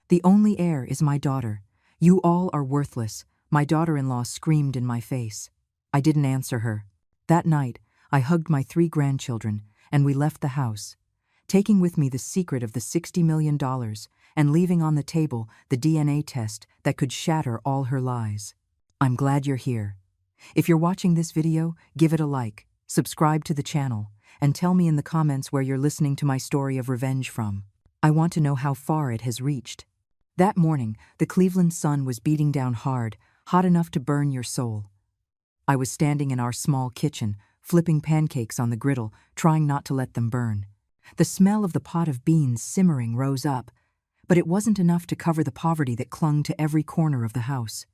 The only heir is my daughter. You all are worthless, my daughter-in-law screamed in my face. I didn't answer her. That night, I hugged my 3 grandchildren, and we left the house, taking with me the secret of the $60 million and leaving on the table the DNA test that could shatter all her lies. I'm glad you're here. If you're watching this video, give it a like, subscribe to the channel, and tell me in the comments where you're listening to my story of revenge from. I want to know how far it has reached. That morning, the Cleveland sun was beating down hard, hot enough to burn your soul. I was standing in our small kitchen, flipping pancakes on the griddle, trying not to let them burn. The smell of the pot of beans simmering rose up, but it wasn't enough to cover the poverty that clung to every corner of the house.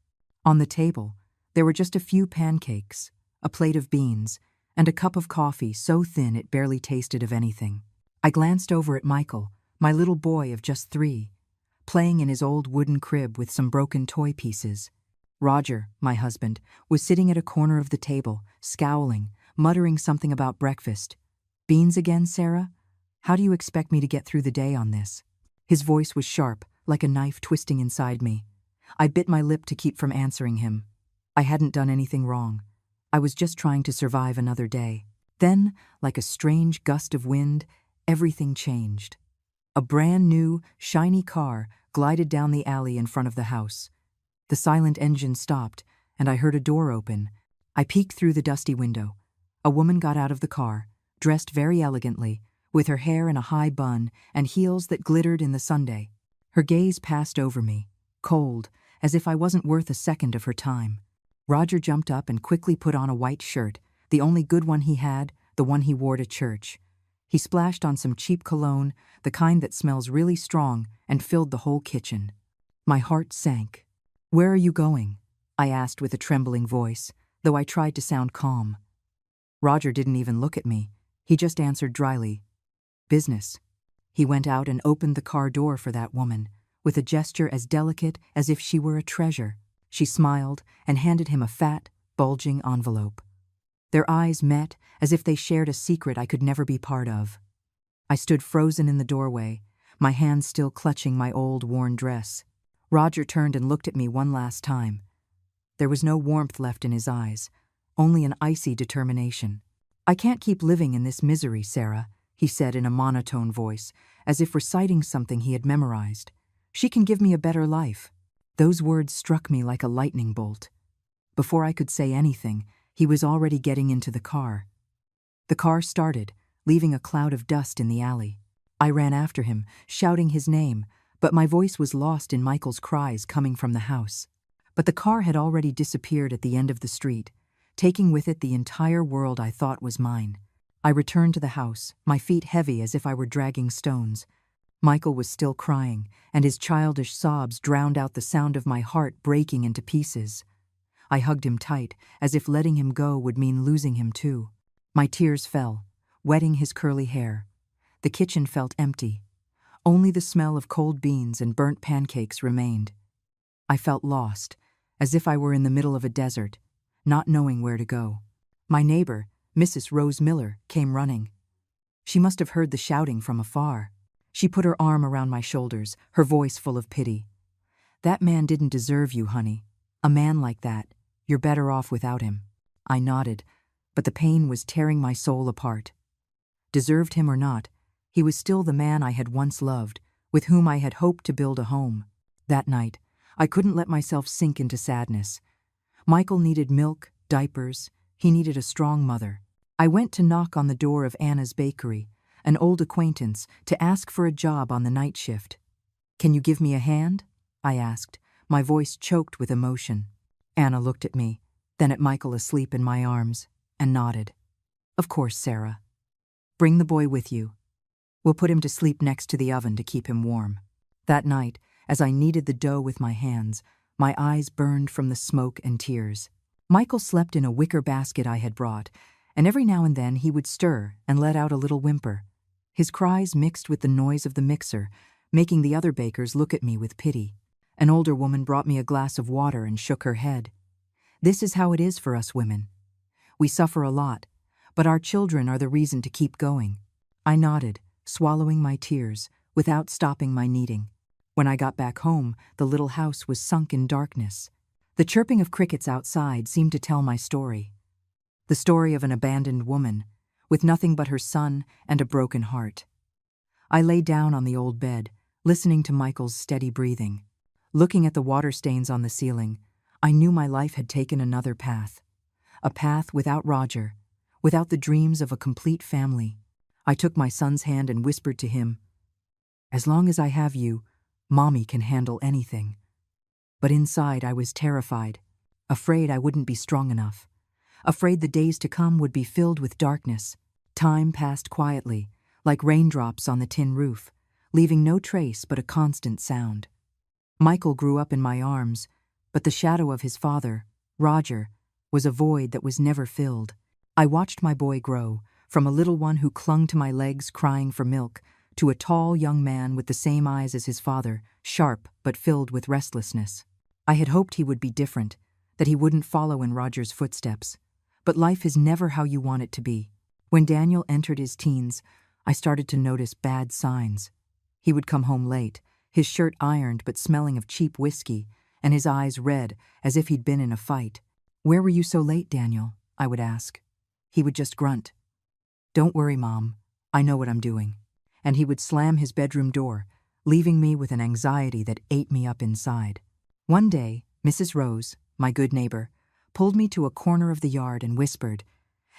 On the table, there were just a few pancakes, a plate of beans, and a cup of coffee so thin it barely tasted of anything. I glanced over at Michael, my little boy of just 3, playing in his old wooden crib with some broken toy pieces. Roger, my husband, was sitting at a corner of the table, scowling, muttering something about breakfast. Beans again, Sarah? How do you expect me to get through the day on this? His voice was sharp, like a knife twisting inside me. I bit my lip to keep from answering him. I hadn't done anything wrong. I was just trying to survive another day. Then, like a strange gust of wind, everything changed. A brand new, shiny car glided down the alley in front of the house. The silent engine stopped, and I heard a door open. I peeked through the dusty window. A woman got out of the car, dressed very elegantly, with her hair in a high bun and heels that glittered in the sunday. Her gaze passed over me, cold, as if I wasn't worth a second of her time. Roger jumped up and quickly put on a white shirt, the only good one he had, the one he wore to church. He splashed on some cheap cologne, the kind that smells really strong, and filled the whole kitchen. My heart sank. "Where are you going?" I asked with a trembling voice, though I tried to sound calm. Roger didn't even look at me. He just answered dryly, "Business." He went out and opened the car door for that woman, with a gesture as delicate as if she were a treasure. She smiled and handed him a fat, bulging envelope. Their eyes met as if they shared a secret I could never be part of. I stood frozen in the doorway, my hands still clutching my old, worn dress. Roger turned and looked at me one last time. There was no warmth left in his eyes, only an icy determination. "I can't keep living in this misery, Sarah," he said in a monotone voice, as if reciting something he had memorized. "She can give me a better life." Those words struck me like a lightning bolt. Before I could say anything, he was already getting into the car. The car started, leaving a cloud of dust in the alley. I ran after him, shouting his name, but my voice was lost in Michael's cries coming from the house. But the car had already disappeared at the end of the street, taking with it the entire world I thought was mine. I returned to the house, my feet heavy as if I were dragging stones. Michael was still crying, and his childish sobs drowned out the sound of my heart breaking into pieces. I hugged him tight, as if letting him go would mean losing him too. My tears fell, wetting his curly hair. The kitchen felt empty. Only the smell of cold beans and burnt pancakes remained. I felt lost, as if I were in the middle of a desert, not knowing where to go. My neighbor, Mrs. Rose Miller, came running. She must have heard the shouting from afar. She put her arm around my shoulders, her voice full of pity. "That man didn't deserve you, honey. A man like that, you're better off without him." I nodded, but the pain was tearing my soul apart. Deserved him or not, he was still the man I had once loved, with whom I had hoped to build a home. That night, I couldn't let myself sink into sadness. Michael needed milk, diapers. He needed a strong mother. I went to knock on the door of Anna's bakery, an old acquaintance, to ask for a job on the night shift. "Can you give me a hand?" I asked, my voice choked with emotion. Anna looked at me, then at Michael asleep in my arms, and nodded. "Of course, Sarah. Bring the boy with you. We'll put him to sleep next to the oven to keep him warm." That night, as I kneaded the dough with my hands, my eyes burned from the smoke and tears. Michael slept in a wicker basket I had brought, and every now and then he would stir and let out a little whimper. His cries mixed with the noise of the mixer, making the other bakers look at me with pity. An older woman brought me a glass of water and shook her head. "This is how it is for us women. We suffer a lot, but our children are the reason to keep going." I nodded, swallowing my tears, without stopping my kneading. When I got back home, the little house was sunk in darkness. The chirping of crickets outside seemed to tell my story. The story of an abandoned woman, with nothing but her son and a broken heart. I lay down on the old bed, listening to Michael's steady breathing. Looking at the water stains on the ceiling, I knew my life had taken another path. A path without Roger, without the dreams of a complete family. I took my son's hand and whispered to him, "As long as I have you, Mommy can handle anything." But inside I was terrified, afraid I wouldn't be strong enough, afraid the days to come would be filled with darkness. Time passed quietly, like raindrops on the tin roof, leaving no trace but a constant sound. Michael grew up in my arms, but the shadow of his father, Roger, was a void that was never filled. I watched my boy grow, from a little one who clung to my legs crying for milk, to a tall young man with the same eyes as his father, sharp but filled with restlessness. I had hoped he would be different, that he wouldn't follow in Roger's footsteps. But life is never how you want it to be. When Daniel entered his teens, I started to notice bad signs. He would come home late, his shirt ironed but smelling of cheap whiskey, and his eyes red as if he'd been in a fight. "Where were you so late, Daniel?" I would ask. He would just grunt. "Don't worry, Mom. I know what I'm doing." And he would slam his bedroom door, leaving me with an anxiety that ate me up inside. One day, Mrs. Rose, my good neighbor, pulled me to a corner of the yard and whispered,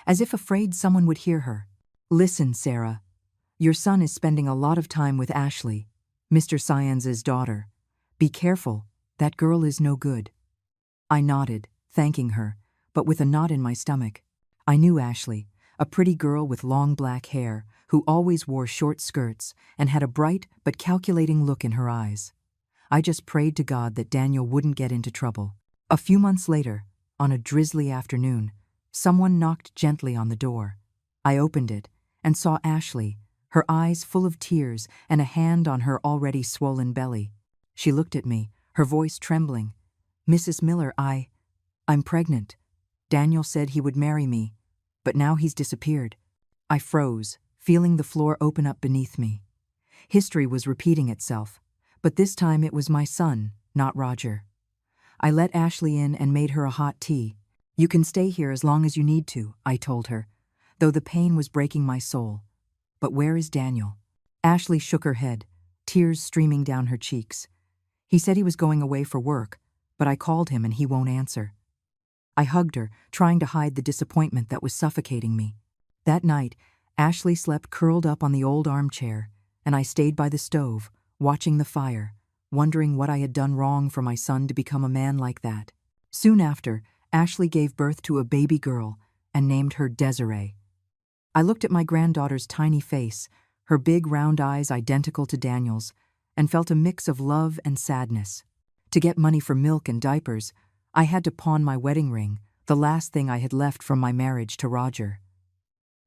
as if afraid someone would hear her, "Listen, Sarah. Your son is spending a lot of time with Ashley, Mr. Cyans's daughter. Be careful, that girl is no good." I nodded, thanking her, but with a knot in my stomach. I knew Ashley, a pretty girl with long black hair, who always wore short skirts and had a bright but calculating look in her eyes. I just prayed to God that Daniel wouldn't get into trouble. A few months later, on a drizzly afternoon, someone knocked gently on the door. I opened it and saw Ashley, her eyes full of tears and a hand on her already swollen belly. She looked at me, her voice trembling. "Mrs. Miller, I'm pregnant. Daniel said he would marry me, but now he's disappeared." I froze, feeling the floor open up beneath me. History was repeating itself, but this time it was my son, not Roger. I let Ashley in and made her a hot tea. "You can stay here as long as you need to," I told her, though the pain was breaking my soul. "But where is Daniel?" Ashley shook her head, tears streaming down her cheeks. "He said he was going away for work, but I called him and he won't answer." I hugged her, trying to hide the disappointment that was suffocating me. That night, Ashley slept curled up on the old armchair, and I stayed by the stove, watching the fire, wondering what I had done wrong for my son to become a man like that. Soon after, Ashley gave birth to a baby girl and named her Desiree. I looked at my granddaughter's tiny face, her big round eyes identical to Daniel's, and felt a mix of love and sadness. To get money for milk and diapers, I had to pawn my wedding ring, the last thing I had left from my marriage to Roger.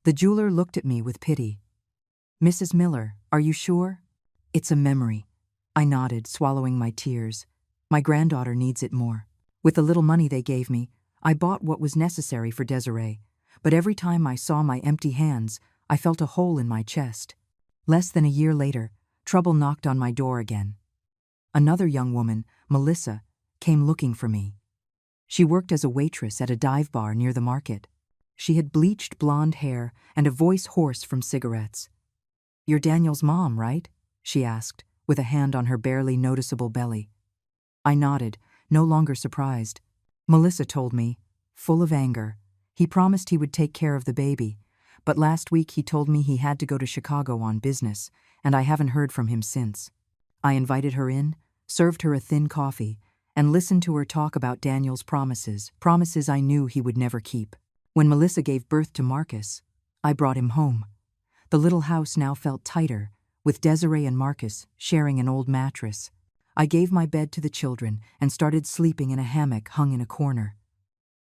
The jeweler looked at me with pity. "Mrs. Miller, are you sure?" "It's a memory." I nodded, swallowing my tears. "My granddaughter needs it more." With the little money they gave me, I bought what was necessary for Desiree, but every time I saw my empty hands, I felt a hole in my chest. Less than a year later, trouble knocked on my door again. Another young woman, Melissa, came looking for me. She worked as a waitress at a dive bar near the market. She had bleached blonde hair and a voice hoarse from cigarettes. "You're Daniel's mom, right?" she asked, with a hand on her barely noticeable belly. I nodded, no longer surprised. Melissa told me, full of anger, he promised he would take care of the baby, but last week he told me he had to go to Chicago on business, and I haven't heard from him since. I invited her in, served her a thin coffee, and listened to her talk about Daniel's promises I knew he would never keep. When Melissa gave birth to Marcus, I brought him home. The little house now felt tighter, with Desiree and Marcus sharing an old mattress. I gave my bed to the children and started sleeping in a hammock hung in a corner.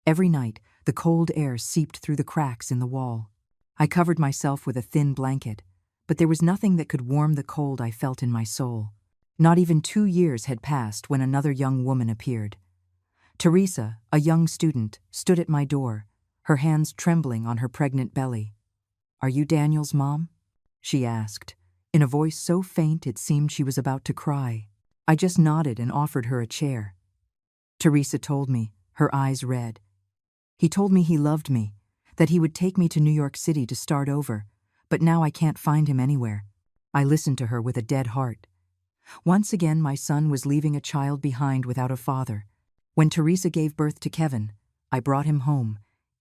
Every night, the cold air seeped through the cracks in the wall. I covered myself with a thin blanket, but there was nothing that could warm the cold I felt in my soul. Not even 2 years had passed when another young woman appeared. Teresa, a young student, stood at my door, her hands trembling on her pregnant belly. "Are you Daniel's mom?" she asked, in a voice so faint it seemed she was about to cry. I just nodded and offered her a chair. Teresa told me, her eyes red. He told me he loved me, that he would take me to New York City to start over, but now I can't find him anywhere. I listened to her with a dead heart. Once again, my son was leaving a child behind without a father. When Teresa gave birth to Kevin, I brought him home,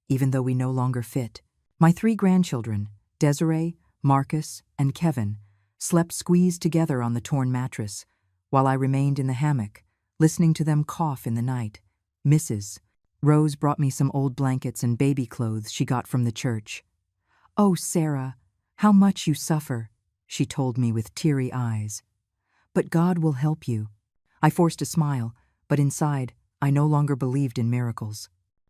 even though we no longer fit. My 3 grandchildren, Desiree, Marcus, and Kevin, slept squeezed together on the torn mattress, while I remained in the hammock, listening to them cough in the night. Mrs. Rose brought me some old blankets and baby clothes she got from the church. "Oh, Sarah, how much you suffer," she told me with teary eyes. "But God will help you." I forced a smile, but inside, I no longer believed in miracles.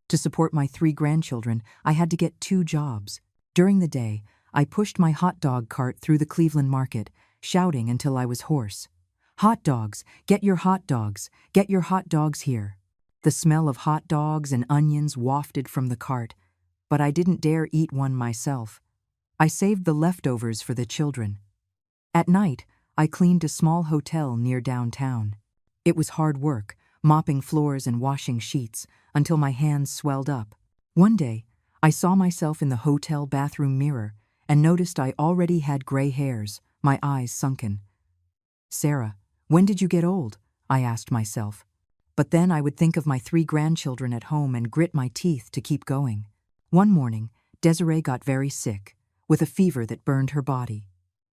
To support my 3 grandchildren, I had to get 2 jobs. During the day, I pushed my hot dog cart through the Cleveland market, shouting until I was hoarse. "Hot dogs! Get your hot dogs! Get your hot dogs here!" The smell of hot dogs and onions wafted from the cart, but I didn't dare eat one myself. I saved the leftovers for the children. At night, I cleaned a small hotel near downtown. It was hard work, mopping floors and washing sheets, until my hands swelled up. One day, I saw myself in the hotel bathroom mirror and noticed I already had gray hairs, my eyes sunken. "Sarah, when did you get old?" I asked myself. But then I would think of my 3 grandchildren at home and grit my teeth to keep going. One morning, Desiree got very sick, with a fever that burned her body.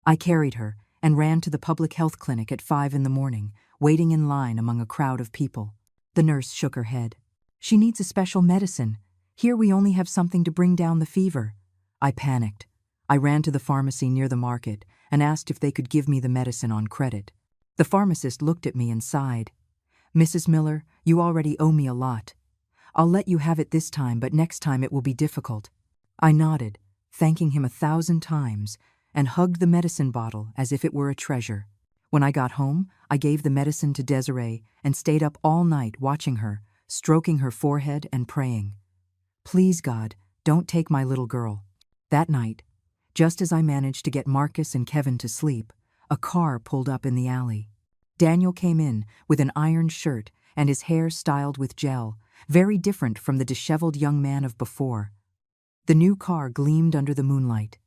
I carried her and ran to the public health clinic at 5 in the morning, waiting in line among a crowd of people. The nurse shook her head. "She needs a special medicine. Here we only have something to bring down the fever." I panicked. I ran to the pharmacy near the market and asked if they could give me the medicine on credit. The pharmacist looked at me and sighed. "Mrs. Miller, you already owe me a lot. I'll let you have it this time, but next time it will be difficult." I nodded, thanking him 1,000 times, and hugged the medicine bottle as if it were a treasure. When I got home, I gave the medicine to Desiree and stayed up all night watching her, stroking her forehead and praying. "Please, God, don't take my little girl." That night, just as I managed to get Marcus and Kevin to sleep, a car pulled up in the alley. Daniel came in with an ironed shirt and his hair styled with gel, very different from the disheveled young man of before. The new car gleamed under the moonlight.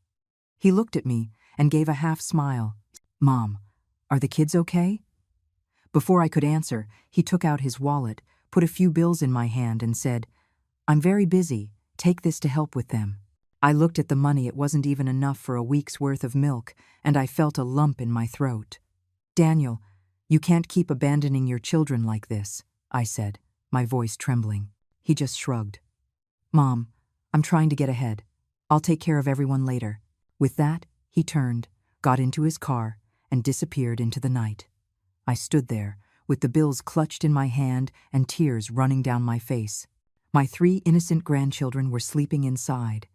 He looked at me and gave a half smile. "Mom, are the kids okay?" Before I could answer, he took out his wallet, put a few bills in my hand and said, "I'm very busy. Take this to help with them." I looked at the money. It wasn't even enough for a week's worth of milk, and I felt a lump in my throat. "Daniel, you can't keep abandoning your children like this," I said, my voice trembling. He just shrugged. "Mom, I'm trying to get ahead. I'll take care of everyone later." With that, he turned, got into his car, and disappeared into the night. I stood there, with the bills clutched in my hand and tears running down my face. My 3 innocent grandchildren were sleeping inside,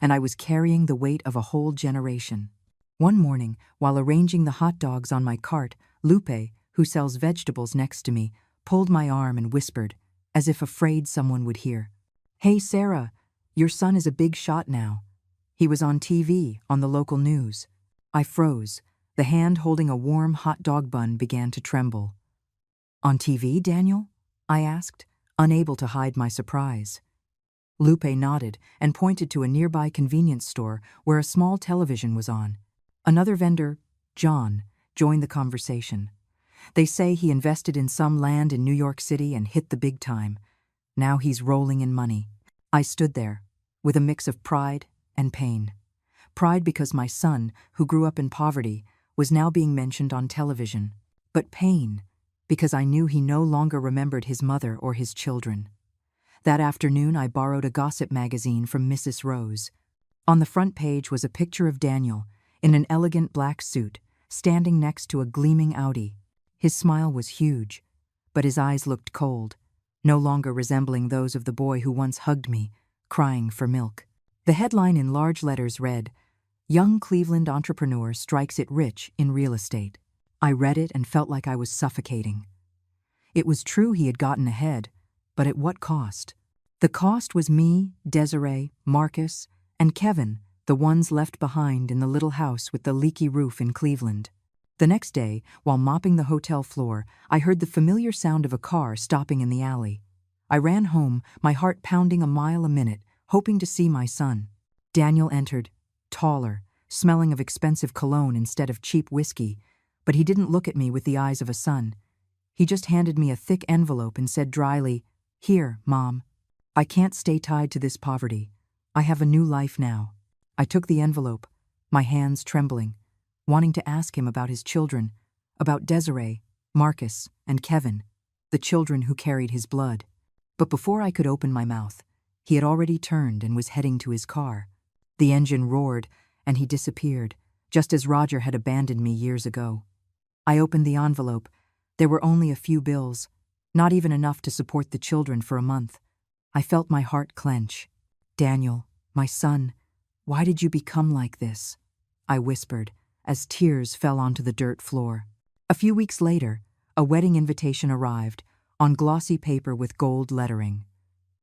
and I was carrying the weight of a whole generation. One morning, while arranging the hot dogs on my cart, Lupe, who sells vegetables next to me, pulled my arm and whispered, as if afraid someone would hear, "Hey, Sarah, your son is a big shot now. He was on TV, on the local news." I froze. The hand holding a warm hot dog bun began to tremble. "On TV, Daniel?" I asked, unable to hide my surprise. Lupe nodded and pointed to a nearby convenience store where a small television was on. Another vendor, John, joined the conversation. "They say he invested in some land in New York City and hit the big time. Now he's rolling in money." I stood there, with a mix of pride and pain. Pride because my son, who grew up in poverty, was now being mentioned on television. But pain because I knew he no longer remembered his mother or his children. That afternoon, I borrowed a gossip magazine from Mrs. Rose. On the front page was a picture of Daniel, in an elegant black suit, standing next to a gleaming Audi. His smile was huge, but his eyes looked cold, no longer resembling those of the boy who once hugged me, crying for milk. The headline in large letters read, "Young Cleveland entrepreneur strikes it rich in real estate." I read it and felt like I was suffocating. It was true he had gotten ahead, but at what cost? The cost was me, Desiree, Marcus, and Kevin, the ones left behind in the little house with the leaky roof in Cleveland. The next day, while mopping the hotel floor, I heard the familiar sound of a car stopping in the alley. I ran home, my heart pounding a mile a minute, hoping to see my son. Daniel entered, taller, smelling of expensive cologne instead of cheap whiskey, but he didn't look at me with the eyes of a son. He just handed me a thick envelope and said dryly, "Here, Mom. I can't stay tied to this poverty. I have a new life now." I took the envelope, my hands trembling, wanting to ask him about his children, about Desiree, Marcus, and Kevin, the children who carried his blood. But before I could open my mouth, he had already turned and was heading to his car. The engine roared, and he disappeared, just as Roger had abandoned me years ago. I opened the envelope. There were only a few bills, not even enough to support the children for a month. I felt my heart clench. "Daniel, my son, why did you become like this?" I whispered, as tears fell onto the dirt floor. A few weeks later, a wedding invitation arrived, on glossy paper with gold lettering.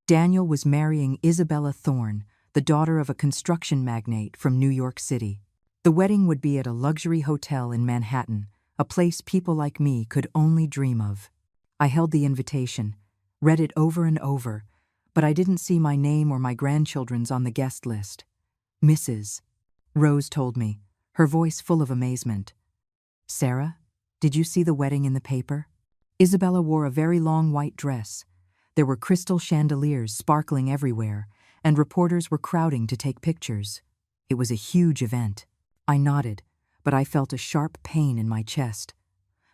Daniel was marrying Isabella Thorne, the daughter of a construction magnate from New York City. The wedding would be at a luxury hotel in Manhattan, a place people like me could only dream of. I held the invitation, read it over and over, but I didn't see my name or my grandchildren's on the guest list. "Mrs." Rose told me, her voice full of amazement. "Sarah, did you see the wedding in the paper?" Isabella wore a very long white dress. There were crystal chandeliers sparkling everywhere, and reporters were crowding to take pictures. It was a huge event. I nodded, but I felt a sharp pain in my chest.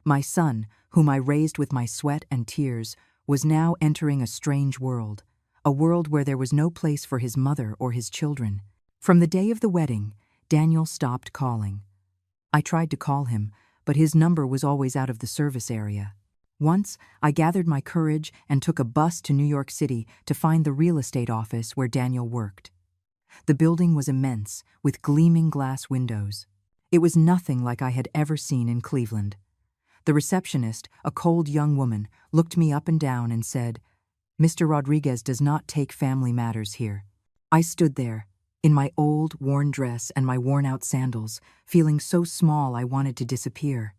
My son, whom I raised with my sweat and tears, was now entering a strange world, a world where there was no place for his mother or his children. From the day of the wedding, Daniel stopped calling. I tried to call him, but his number was always out of the service area. Once, I gathered my courage and took a bus to New York City to find the real estate office where Daniel worked. The building was immense, with gleaming glass windows. It was nothing like I had ever seen in Cleveland. The receptionist, a cold young woman, looked me up and down and said, "Mr. Rodriguez does not take family matters here." I stood there, in my old, worn dress and my worn-out sandals, feeling so small I wanted to disappear.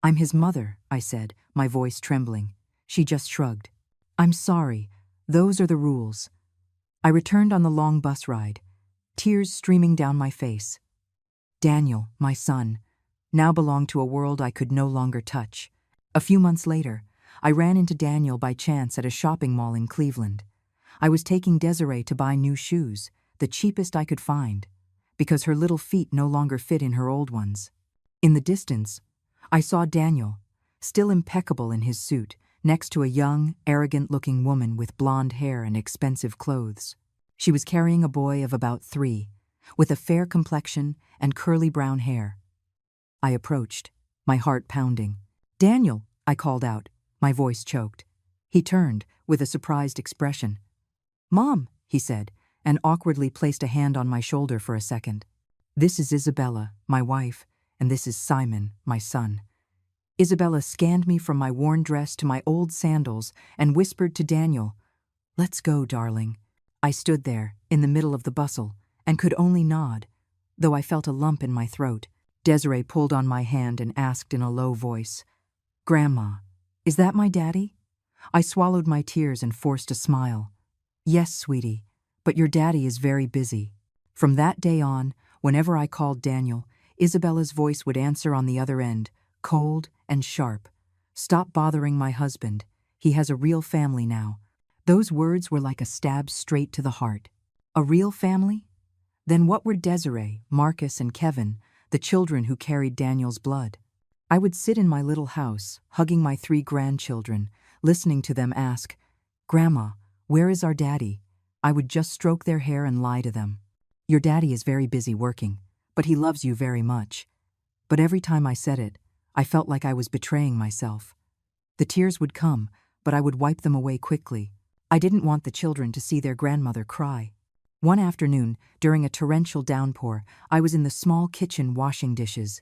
"I'm his mother," I said, my voice trembling. She just shrugged. "I'm sorry. Those are the rules." I returned on the long bus ride, tears streaming down my face. Daniel, my son, now belonged to a world I could no longer touch. A few months later, I ran into Daniel by chance at a shopping mall in Cleveland. I was taking Desiree to buy new shoes, the cheapest I could find, because her little feet no longer fit in her old ones. In the distance, I saw Daniel, still impeccable in his suit, next to a young, arrogant-looking woman with blonde hair and expensive clothes. She was carrying a boy of about 3, with a fair complexion and curly brown hair. I approached, my heart pounding. "Daniel," I called out, my voice choked. He turned, with a surprised expression. "Mom," he said, and awkwardly placed a hand on my shoulder for a second. "This is Isabella, my wife, and this is Simon, my son." Isabella scanned me from my worn dress to my old sandals and whispered to Daniel, "Let's go, darling." I stood there, in the middle of the bustle, and could only nod, though I felt a lump in my throat. Desiree pulled on my hand and asked in a low voice, "Grandma, is that my daddy?" I swallowed my tears and forced a smile. "Yes, sweetie, but your daddy is very busy." From that day on, whenever I called Daniel, Isabella's voice would answer on the other end, cold and sharp. "Stop bothering my husband. He has a real family now." Those words were like a stab straight to the heart. A real family? Then what were Desiree, Marcus, and Kevin, the children who carried Daniel's blood? I would sit in my little house, hugging my 3 grandchildren, listening to them ask, "Grandma, where is our daddy?" I would just stroke their hair and lie to them. "Your daddy is very busy working, but he loves you very much." But every time I said it, I felt like I was betraying myself. The tears would come, but I would wipe them away quickly. I didn't want the children to see their grandmother cry. One afternoon, during a torrential downpour, I was in the small kitchen washing dishes.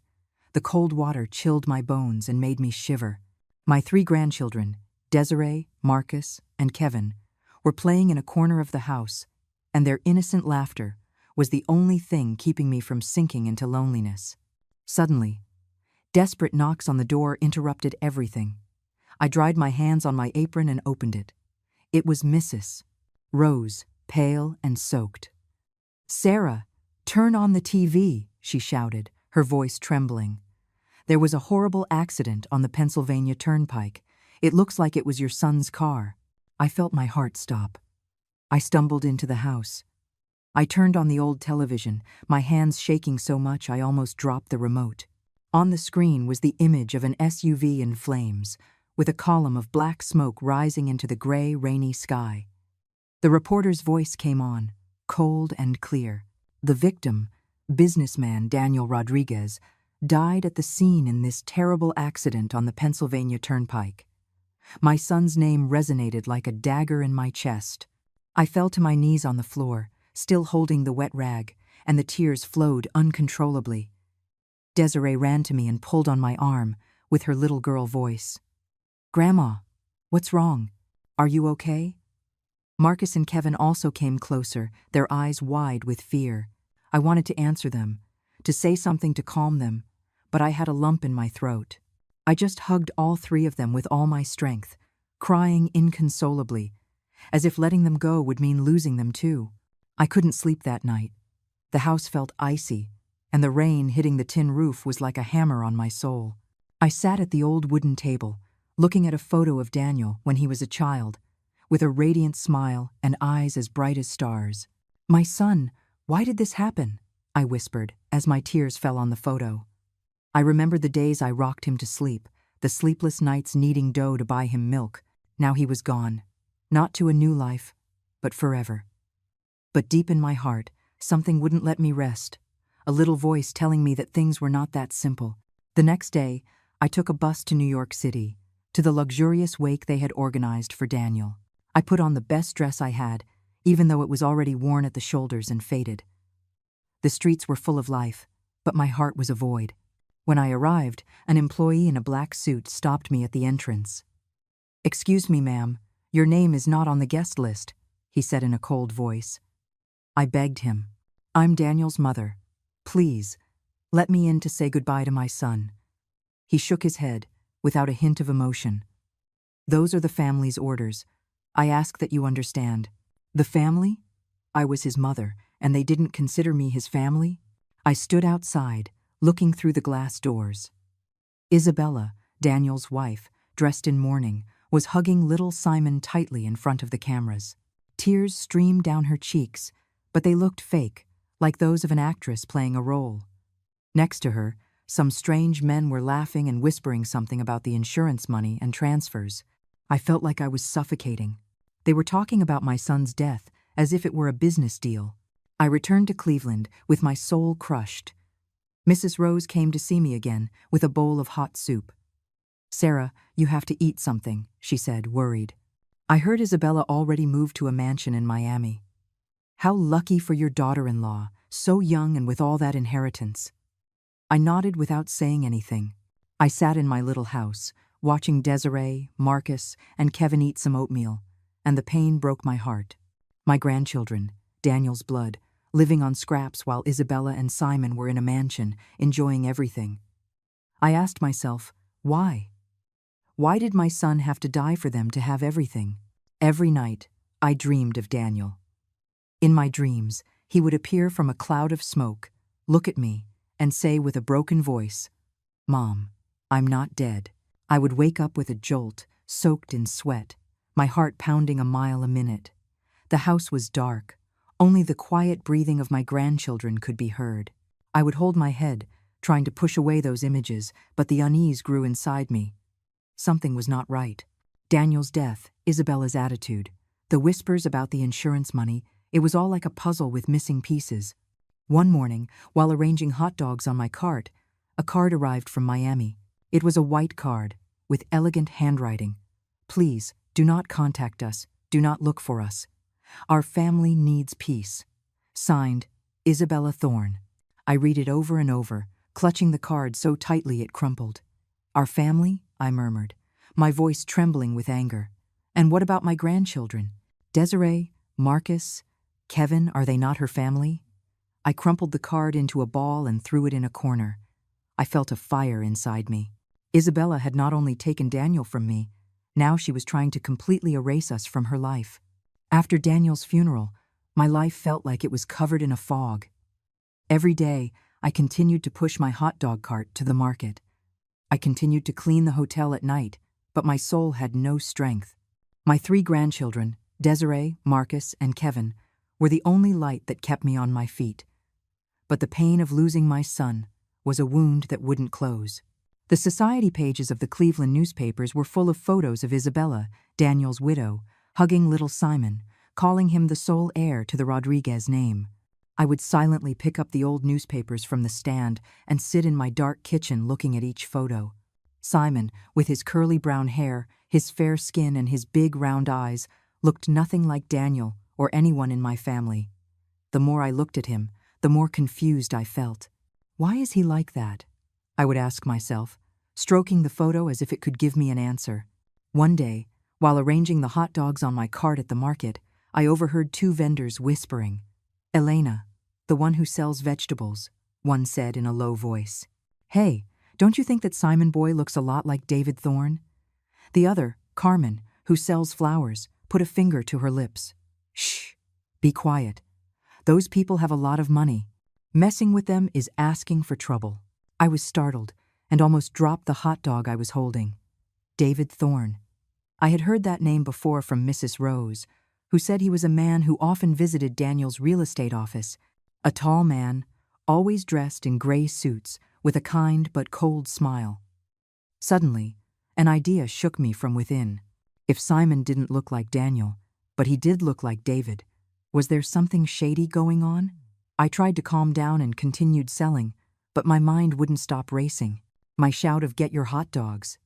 The cold water chilled my bones and made me shiver. My 3 grandchildren, Desiree, Marcus, and Kevin, were playing in a corner of the house, and their innocent laughter was the only thing keeping me from sinking into loneliness. Suddenly, Desperate knocks on the door interrupted everything. I dried my hands on my apron and opened it. It was Mrs. Rose, pale and soaked. "Sarah, turn on the TV," she shouted, her voice trembling. "There was a horrible accident on the Pennsylvania Turnpike. It looks like it was your son's car." I felt my heart stop. I stumbled into the house. I turned on the old television, my hands shaking so much I almost dropped the remote. On the screen was the image of an SUV in flames, with a column of black smoke rising into the gray, rainy sky. The reporter's voice came on, cold and clear. The victim, businessman Daniel Rodriguez, died at the scene in this terrible accident on the Pennsylvania Turnpike. My son's name resonated like a dagger in my chest. I fell to my knees on the floor, still holding the wet rag, and the tears flowed uncontrollably. Desiree ran to me and pulled on my arm, with her little girl voice. "Grandma, what's wrong? Are you okay?" Marcus and Kevin also came closer, their eyes wide with fear. I wanted to answer them, to say something to calm them, but I had a lump in my throat. I just hugged all three of them with all my strength, crying inconsolably, as if letting them go would mean losing them too. I couldn't sleep that night. The house felt icy, and the rain hitting the tin roof was like a hammer on my soul. I sat at the old wooden table, looking at a photo of Daniel when he was a child, with a radiant smile and eyes as bright as stars. "My son, why did this happen?" I whispered as my tears fell on the photo. I remembered the days I rocked him to sleep, the sleepless nights kneading dough to buy him milk. Now he was gone, not to a new life, but forever. But deep in my heart, something wouldn't let me rest, a little voice telling me that things were not that simple. The next day, I took a bus to New York City, to the luxurious wake they had organized for Daniel. I put on the best dress I had, even though it was already worn at the shoulders and faded. The streets were full of life, but my heart was a void. When I arrived, an employee in a black suit stopped me at the entrance. "Excuse me, ma'am, your name is not on the guest list," he said in a cold voice. I begged him. "I'm Daniel's mother. Please, let me in to say goodbye to my son." He shook his head, without a hint of emotion. "Those are the family's orders. I ask that you understand." The family? I was his mother, and they didn't consider me his family? I stood outside, looking through the glass doors. Isabella, Daniel's wife, dressed in mourning, was hugging little Simon tightly in front of the cameras. Tears streamed down her cheeks, but they looked fake, like those of an actress playing a role. Next to her, some strange men were laughing and whispering something about the insurance money and transfers. I felt like I was suffocating. They were talking about my son's death as if it were a business deal. I returned to Cleveland with my soul crushed. Mrs. Rose came to see me again with a bowl of hot soup. "Sarah, you have to eat something," she said, worried. I heard Isabella already moved to a mansion in Miami. "How lucky for your daughter-in-law, so young and with all that inheritance." I nodded without saying anything. I sat in my little house, watching Desiree, Marcus, and Kevin eat some oatmeal, and the pain broke my heart. My grandchildren, Daniel's blood, living on scraps while Isabella and Simon were in a mansion, enjoying everything. I asked myself, why? Why did my son have to die for them to have everything? Every night, I dreamed of Daniel. In my dreams, he would appear from a cloud of smoke, look at me, and say with a broken voice, "Mom, I'm not dead." I would wake up with a jolt, soaked in sweat, my heart pounding a mile a minute. The house was dark. Only the quiet breathing of my grandchildren could be heard. I would hold my head, trying to push away those images, but the unease grew inside me. Something was not right. Daniel's death, Isabella's attitude, the whispers about the insurance money, it was all like a puzzle with missing pieces. One morning, while arranging hot dogs on my cart, a card arrived from Miami. It was a white card, with elegant handwriting. "Please, do not contact us. Do not look for us. Our family needs peace." Signed, Isabella Thorne. I read it over and over, clutching the card so tightly it crumpled. "Our family?" I murmured, my voice trembling with anger. "And what about my grandchildren? Desiree, Marcus, Kevin, are they not her family?" I crumpled the card into a ball and threw it in a corner. I felt a fire inside me. Isabella had not only taken Daniel from me, now she was trying to completely erase us from her life. After Daniel's funeral, my life felt like it was covered in a fog. Every day, I continued to push my hot dog cart to the market. I continued to clean the hotel at night, but my soul had no strength. My 3 grandchildren, Desiree, Marcus, and Kevin, were the only light that kept me on my feet. But the pain of losing my son was a wound that wouldn't close. The society pages of the Cleveland newspapers were full of photos of Isabella, Daniel's widow, hugging little Simon, calling him the sole heir to the Rodriguez name. I would silently pick up the old newspapers from the stand and sit in my dark kitchen looking at each photo. Simon, with his curly brown hair, his fair skin, and his big round eyes, looked nothing like Daniel or anyone in my family. The more I looked at him, the more confused I felt. Why is he like that? I would ask myself, stroking the photo as if it could give me an answer. One day, while arranging the hot dogs on my cart at the market, I overheard 2 vendors whispering. "Elena, the one who sells vegetables," one said in a low voice. "Hey, don't you think that Simon boy looks a lot like David Thorne?" The other, Carmen, who sells flowers, put a finger to her lips. "Shh, be quiet. Those people have a lot of money. Messing with them is asking for trouble." I was startled and almost dropped the hot dog I was holding. David Thorne. I had heard that name before from Mrs. Rose, who said he was a man who often visited Daniel's real estate office, a tall man, always dressed in gray suits with a kind but cold smile. Suddenly, an idea shook me from within. If Simon didn't look like Daniel, but he did look like David, was there something shady going on? I tried to calm down and continued selling, but my mind wouldn't stop racing. My shout of "Get your hot dogs!"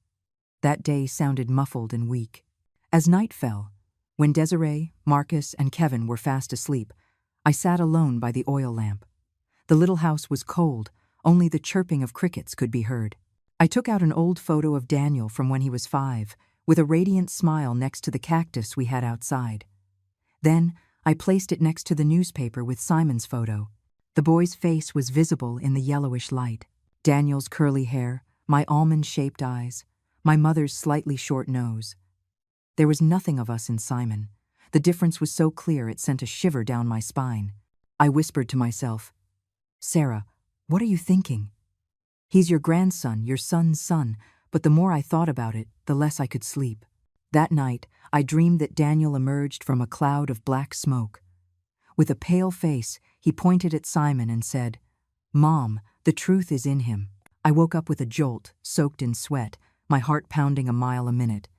That day sounded muffled and weak. As night fell, when Desiree, Marcus, and Kevin were fast asleep, I sat alone by the oil lamp. The little house was cold, only the chirping of crickets could be heard. I took out an old photo of Daniel from when he was 5, with a radiant smile next to the cactus we had outside. Then I placed it next to the newspaper with Simon's photo. The boy's face was visible in the yellowish light. Daniel's curly hair, my almond-shaped eyes, my mother's slightly short nose. There was nothing of us in Simon. The difference was so clear it sent a shiver down my spine. I whispered to myself, "Sarah, what are you thinking? He's your grandson, your son's son," but the more I thought about it, the less I could sleep. That night, I dreamed that Daniel emerged from a cloud of black smoke. With a pale face, he pointed at Simon and said, "Mom, the truth is in him." I woke up with a jolt, soaked in sweat, my heart pounding a mile a minute.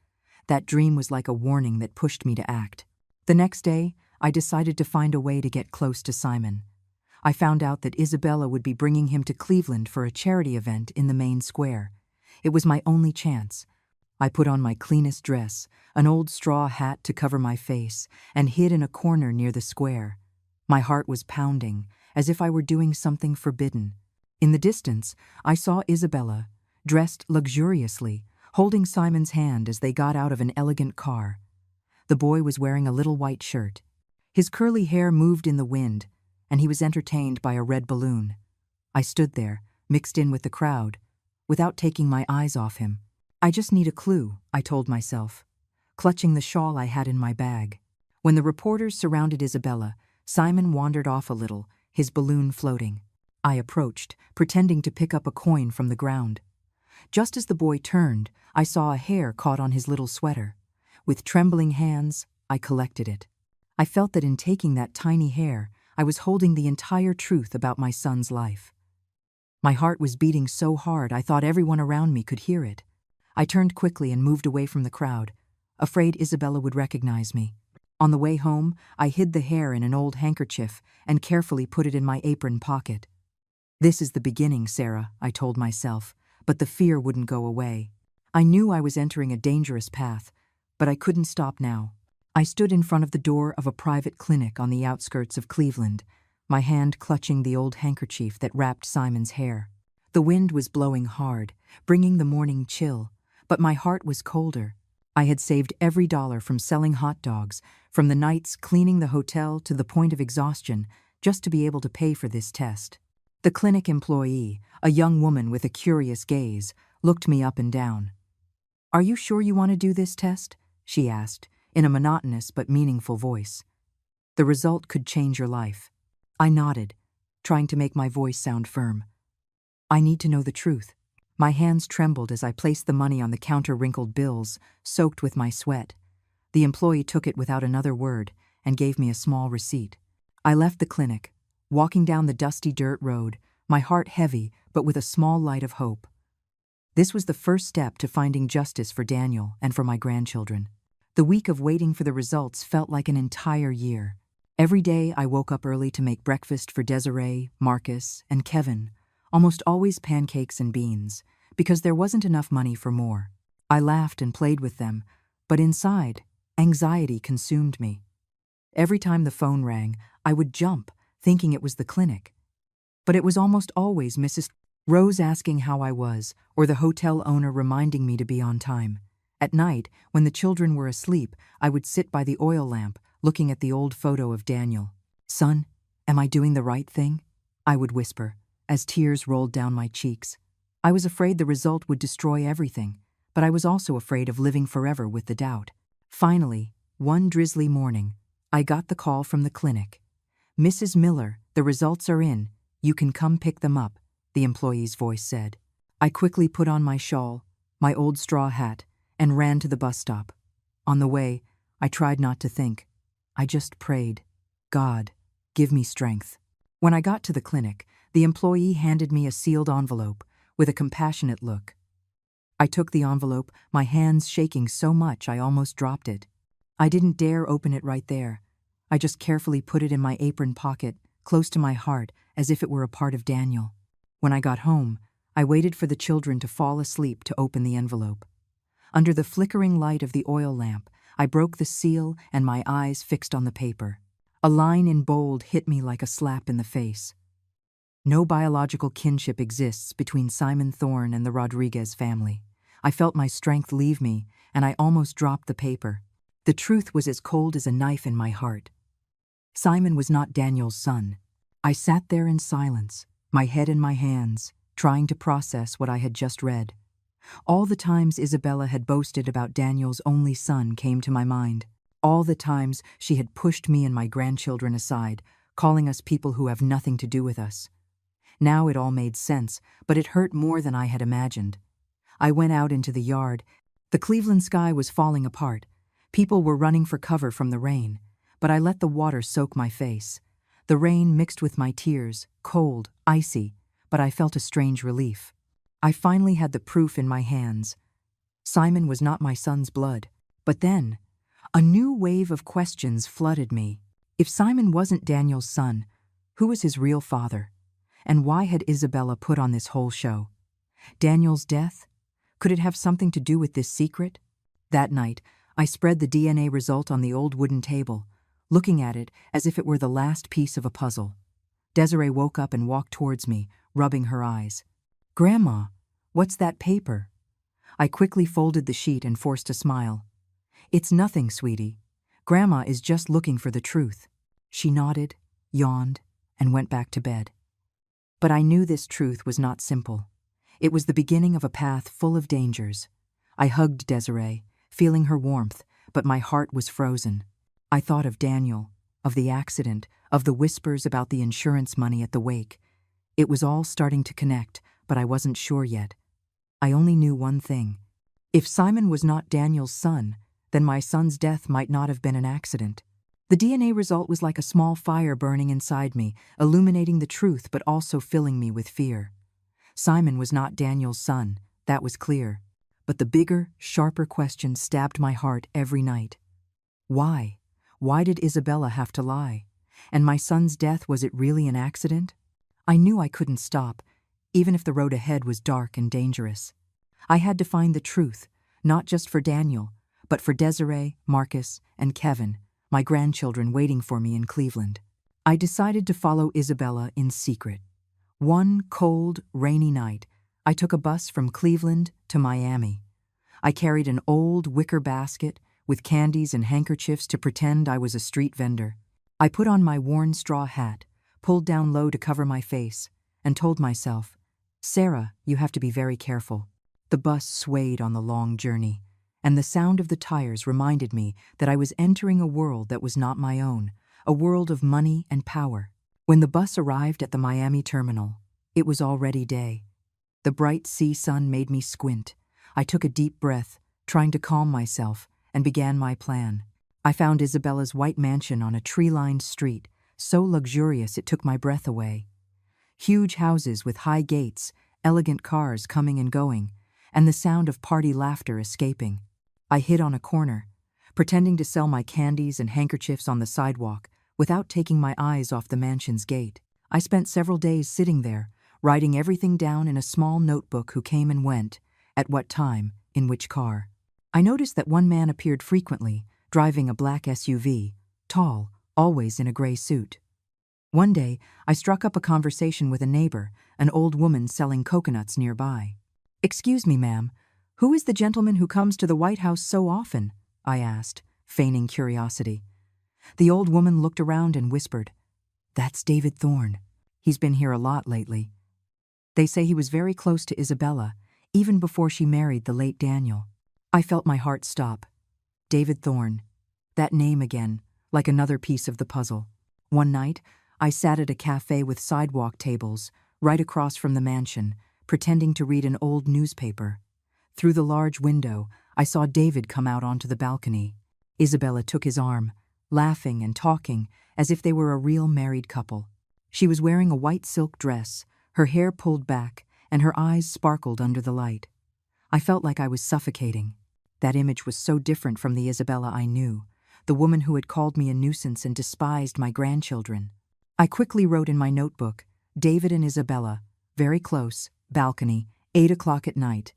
That dream was like a warning that pushed me to act. The next day, I decided to find a way to get close to Simon. I found out that Isabella would be bringing him to Cleveland for a charity event in the main square. It was my only chance. I put on my cleanest dress, an old straw hat to cover my face, and hid in a corner near the square. My heart was pounding, as if I were doing something forbidden. In the distance, I saw Isabella, dressed luxuriously, holding Simon's hand as they got out of an elegant car. The boy was wearing a little white shirt. His curly hair moved in the wind, and he was entertained by a red balloon. I stood there, mixed in with the crowd, without taking my eyes off him. "I just need a clue," I told myself, clutching the shawl I had in my bag. When the reporters surrounded Isabella, Simon wandered off a little, his balloon floating. I approached, pretending to pick up a coin from the ground. Just as the boy turned, I saw a hair caught on his little sweater. With trembling hands, I collected it. I felt that in taking that tiny hair, I was holding the entire truth about my son's life. My heart was beating so hard I thought everyone around me could hear it. I turned quickly and moved away from the crowd, afraid Isabella would recognize me. On the way home, I hid the hair in an old handkerchief and carefully put it in my apron pocket. "This is the beginning, Sarah," I told myself, but the fear wouldn't go away. I knew I was entering a dangerous path, but I couldn't stop now. I stood in front of the door of a private clinic on the outskirts of Cleveland, my hand clutching the old handkerchief that wrapped Simon's hair. The wind was blowing hard, bringing the morning chill, but my heart was colder. I had saved every dollar from selling hot dogs, from the nights cleaning the hotel to the point of exhaustion, just to be able to pay for this test. The clinic employee, a young woman with a curious gaze, looked me up and down. "Are you sure you want to do this test?" she asked, in a monotonous but meaningful voice. "The result could change your life." I nodded, trying to make my voice sound firm. "I need to know the truth." My hands trembled as I placed the money on the counter, wrinkled bills, soaked with my sweat. The employee took it without another word and gave me a small receipt. I left the clinic, walking down the dusty dirt road, my heart heavy but with a small light of hope. This was the first step to finding justice for Daniel and for my grandchildren. The week of waiting for the results felt like an entire year. Every day I woke up early to make breakfast for Desiree, Marcus, and Kevin, almost always pancakes and beans, because there wasn't enough money for more. I laughed and played with them, but inside, anxiety consumed me. Every time the phone rang, I would jump, thinking it was the clinic. But it was almost always Mrs. Rose asking how I was, or the hotel owner reminding me to be on time. At night, when the children were asleep, I would sit by the oil lamp, looking at the old photo of Daniel. "Son, am I doing the right thing?" I would whisper, as tears rolled down my cheeks. I was afraid the result would destroy everything, but I was also afraid of living forever with the doubt. Finally, one drizzly morning, I got the call from the clinic. "Mrs. Miller, the results are in. You can come pick them up," the employee's voice said. I quickly put on my shawl, my old straw hat, and ran to the bus stop. On the way, I tried not to think. I just prayed, "God, give me strength." When I got to the clinic, the employee handed me a sealed envelope with a compassionate look. I took the envelope, my hands shaking so much I almost dropped it. I didn't dare open it right there. I just carefully put it in my apron pocket, close to my heart, as if it were a part of Daniel. When I got home, I waited for the children to fall asleep to open the envelope. Under the flickering light of the oil lamp, I broke the seal and my eyes fixed on the paper. A line in bold hit me like a slap in the face. No biological kinship exists between Simon Thorne and the Rodriguez family. I felt my strength leave me, and I almost dropped the paper. The truth was as cold as a knife in my heart. Simon was not Daniel's son. I sat there in silence, my head in my hands, trying to process what I had just read. All the times Isabella had boasted about Daniel's only son came to my mind. All the times she had pushed me and my grandchildren aside, calling us people who have nothing to do with us. Now it all made sense, but it hurt more than I had imagined. I went out into the yard. The Cleveland sky was falling apart. People were running for cover from the rain, but I let the water soak my face. The rain mixed with my tears, cold, icy, but I felt a strange relief. I finally had the proof in my hands. Simon was not my son's blood. But then, a new wave of questions flooded me. If Simon wasn't Daniel's son, who was his real father? And why had Isabella put on this whole show? Daniel's death? Could it have something to do with this secret? That night, I spread the DNA result on the old wooden table, looking at it as if it were the last piece of a puzzle. Desiree woke up and walked towards me, rubbing her eyes. "Grandma, what's that paper?" I quickly folded the sheet and forced a smile. "It's nothing, sweetie. Grandma is just looking for the truth." She nodded, yawned, and went back to bed. But I knew this truth was not simple. It was the beginning of a path full of dangers. I hugged Desiree, feeling her warmth, but my heart was frozen. I thought of Daniel, of the accident, of the whispers about the insurance money at the wake. It was all starting to connect, but I wasn't sure yet. I only knew one thing. If Simon was not Daniel's son, then my son's death might not have been an accident. The DNA result was like a small fire burning inside me, illuminating the truth but also filling me with fear. Simon was not Daniel's son, that was clear. But the bigger, sharper question stabbed my heart every night. Why? Why did Isabella have to lie? And my son's death, was it really an accident? I knew I couldn't stop, even if the road ahead was dark and dangerous. I had to find the truth, not just for Daniel, but for Desiree, Marcus, and Kevin, my grandchildren waiting for me in Cleveland. I decided to follow Isabella in secret. One cold, rainy night, I took a bus from Cleveland to Miami. I carried an old wicker basket with candies and handkerchiefs to pretend I was a street vendor. I put on my worn straw hat, pulled down low to cover my face, and told myself, Sarah, you have to be very careful. The bus swayed on the long journey, and the sound of the tires reminded me that I was entering a world that was not my own, a world of money and power. When the bus arrived at the Miami terminal, it was already day. The bright sea sun made me squint. I took a deep breath, trying to calm myself, and began my plan. I found Isabella's white mansion on a tree-lined street, so luxurious it took my breath away. Huge houses with high gates, elegant cars coming and going, and the sound of party laughter escaping. I hid on a corner, pretending to sell my candies and handkerchiefs on the sidewalk without taking my eyes off the mansion's gate. I spent several days sitting there, writing everything down in a small notebook: who came and went, at what time, in which car. I noticed that one man appeared frequently, driving a black SUV, tall, always in a gray suit. One day, I struck up a conversation with a neighbor, an old woman selling coconuts nearby. "Excuse me, ma'am, who is the gentleman who comes to the White House so often?" I asked, feigning curiosity. The old woman looked around and whispered, "That's David Thorne. He's been here a lot lately. They say he was very close to Isabella, even before she married the late Daniel." I felt my heart stop. David Thorne. That name again, like another piece of the puzzle. One night, I sat at a cafe with sidewalk tables, right across from the mansion, pretending to read an old newspaper. Through the large window, I saw David come out onto the balcony. Isabella took his arm, laughing and talking as if they were a real married couple. She was wearing a white silk dress, her hair pulled back, and her eyes sparkled under the light. I felt like I was suffocating. That image was so different from the Isabella I knew, the woman who had called me a nuisance and despised my grandchildren. I quickly wrote in my notebook, "David and Isabella, very close, balcony, 8 o'clock at night."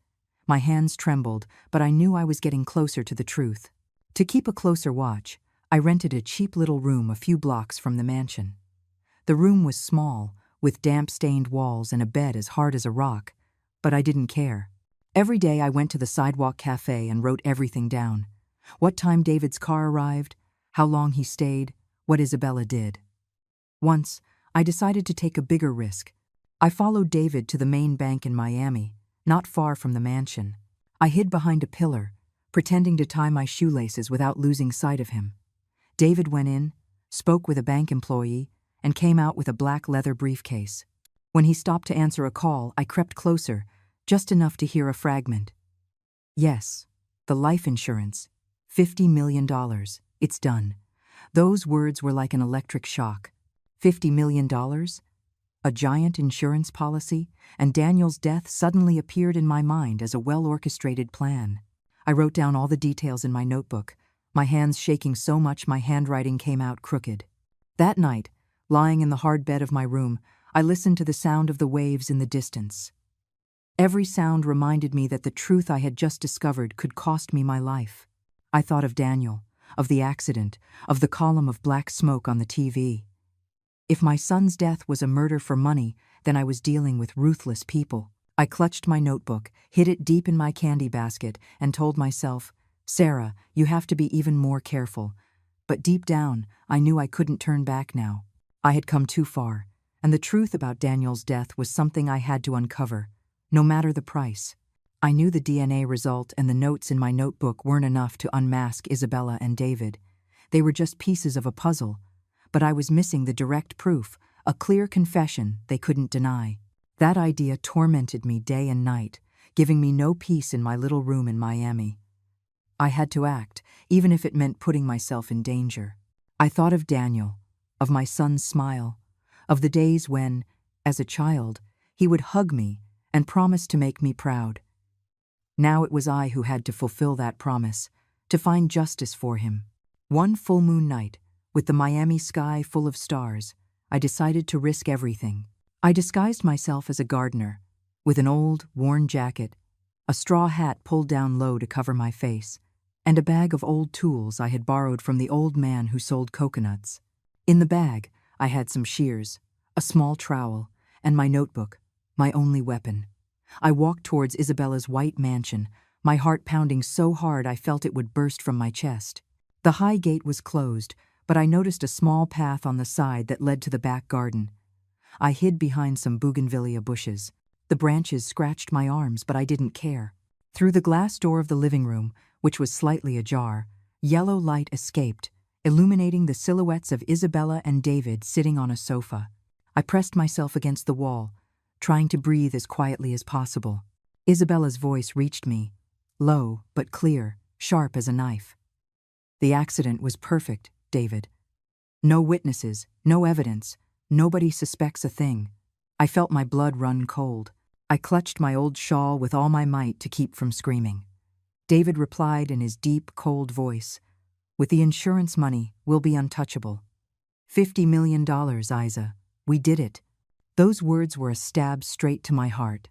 My hands trembled, but I knew I was getting closer to the truth. To keep a closer watch, I rented a cheap little room a few blocks from the mansion. The room was small, with damp-stained walls and a bed as hard as a rock, but I didn't care. Every day I went to the sidewalk cafe and wrote everything down. What time David's car arrived, how long he stayed, what Isabella did. Once, I decided to take a bigger risk. I followed David to the main bank in Miami, not far from the mansion. I hid behind a pillar, pretending to tie my shoelaces without losing sight of him. David went in, spoke with a bank employee, and came out with a black leather briefcase. When he stopped to answer a call, I crept closer, just enough to hear a fragment. "Yes, the life insurance. $50 million. It's done." Those words were like an electric shock. $50 million? A giant insurance policy? And Daniel's death suddenly appeared in my mind as a well-orchestrated plan. I wrote down all the details in my notebook, my hands shaking so much my handwriting came out crooked. That night, lying in the hard bed of my room, I listened to the sound of the waves in the distance. Every sound reminded me that the truth I had just discovered could cost me my life. I thought of Daniel, of the accident, of the column of black smoke on the TV. If my son's death was a murder for money, then I was dealing with ruthless people. I clutched my notebook, hid it deep in my candy basket, and told myself, "Sarah, you have to be even more careful." But deep down, I knew I couldn't turn back now. I had come too far, and the truth about Daniel's death was something I had to uncover, no matter the price. I knew the DNA result and the notes in my notebook weren't enough to unmask Isabella and David. They were just pieces of a puzzle, but I was missing the direct proof, a clear confession they couldn't deny. That idea tormented me day and night, giving me no peace in my little room in Miami. I had to act, even if it meant putting myself in danger. I thought of Daniel, of my son's smile, of the days when, as a child, he would hug me and promise to make me proud. Now it was I who had to fulfill that promise, to find justice for him. One full moon night, with the Miami sky full of stars, I decided to risk everything. I disguised myself as a gardener, with an old, worn jacket, a straw hat pulled down low to cover my face, and a bag of old tools I had borrowed from the old man who sold coconuts. In the bag, I had some shears, a small trowel, and my notebook, my only weapon. I walked towards Isabella's white mansion, my heart pounding so hard I felt it would burst from my chest. The high gate was closed, but I noticed a small path on the side that led to the back garden. I hid behind some bougainvillea bushes. The branches scratched my arms, but I didn't care. Through the glass door of the living room, which was slightly ajar, yellow light escaped, illuminating the silhouettes of Isabella and David sitting on a sofa. I pressed myself against the wall, trying to breathe as quietly as possible. Isabella's voice reached me, low but clear, sharp as a knife. "The accident was perfect, David. No witnesses, no evidence, nobody suspects a thing." I felt my blood run cold. I clutched my old shawl with all my might to keep from screaming. David replied in his deep, cold voice, "With the insurance money, we'll be untouchable. $50 million, Isa. We did it." Those words were a stab straight to my heart.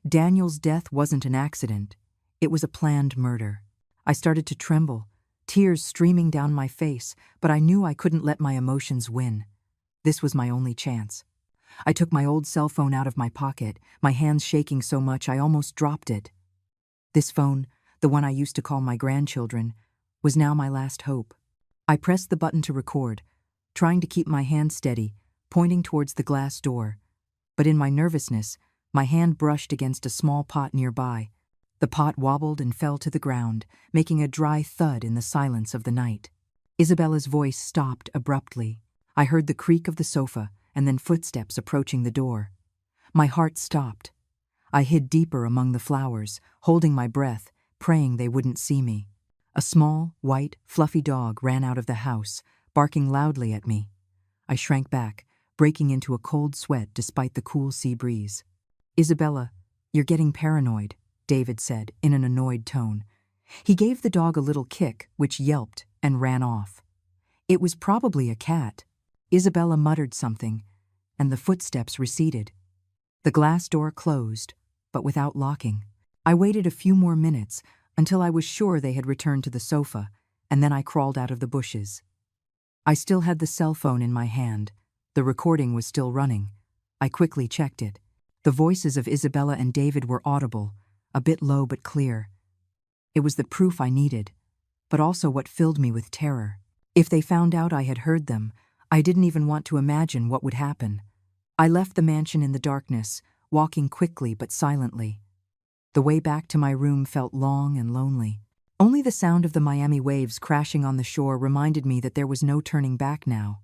Daniel's death wasn't an accident. It was a planned murder. I started to tremble, tears streaming down my face, but I knew I couldn't let my emotions win. This was my only chance. I took my old cell phone out of my pocket, my hands shaking so much I almost dropped it. This phone, the one I used to call my grandchildren, was now my last hope. I pressed the button to record, trying to keep my hand steady, pointing towards the glass door. But in my nervousness, my hand brushed against a small pot nearby. The pot wobbled and fell to the ground, making a dry thud in the silence of the night. Isabella's voice stopped abruptly. I heard the creak of the sofa, and then footsteps approaching the door. My heart stopped. I hid deeper among the flowers, holding my breath, praying they wouldn't see me. A small, white, fluffy dog ran out of the house, barking loudly at me. I shrank back, breaking into a cold sweat despite the cool sea breeze. "Isabella, you're getting paranoid," David said in an annoyed tone. He gave the dog a little kick, which yelped and ran off. It was probably a cat. Isabella muttered something, and the footsteps receded. The glass door closed, but without locking. I waited a few more minutes until I was sure they had returned to the sofa, and then I crawled out of the bushes. I still had the cell phone in my hand. The recording was still running. I quickly checked it. The voices of Isabella and David were audible, a bit low but clear. It was the proof I needed, but also what filled me with terror. If they found out I had heard them, I didn't even want to imagine what would happen. I left the mansion in the darkness, walking quickly but silently. The way back to my room felt long and lonely. Only the sound of the Miami waves crashing on the shore reminded me that there was no turning back now.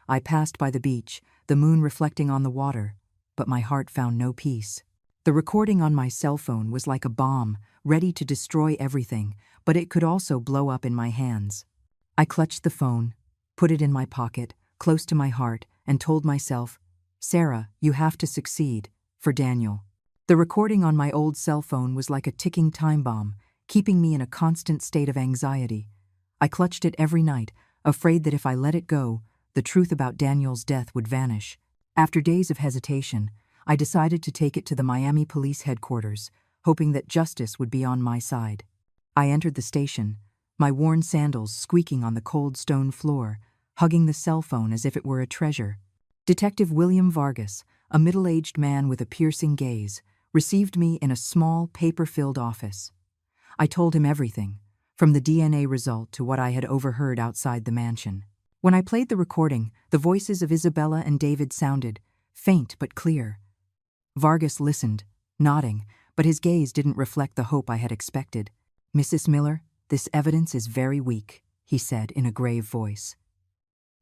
I passed by the beach, the moon reflecting on the water, but my heart found no peace. The recording on my cell phone was like a bomb, ready to destroy everything, but it could also blow up in my hands. I clutched the phone, put it in my pocket, close to my heart, and told myself, "Sarah, you have to succeed, for Daniel." The recording on my old cell phone was like a ticking time bomb, keeping me in a constant state of anxiety. I clutched it every night, afraid that if I let it go, the truth about Daniel's death would vanish. After days of hesitation, I decided to take it to the Miami police headquarters, hoping that justice would be on my side. I entered the station, my worn sandals squeaking on the cold stone floor, hugging the cell phone as if it were a treasure. Detective William Vargas, a middle-aged man with a piercing gaze, received me in a small, paper-filled office. I told him everything, from the DNA result to what I had overheard outside the mansion. When I played the recording, the voices of Isabella and David sounded, faint but clear. Vargas listened, nodding, but his gaze didn't reflect the hope I had expected. "Mrs. Miller, this evidence is very weak," he said in a grave voice.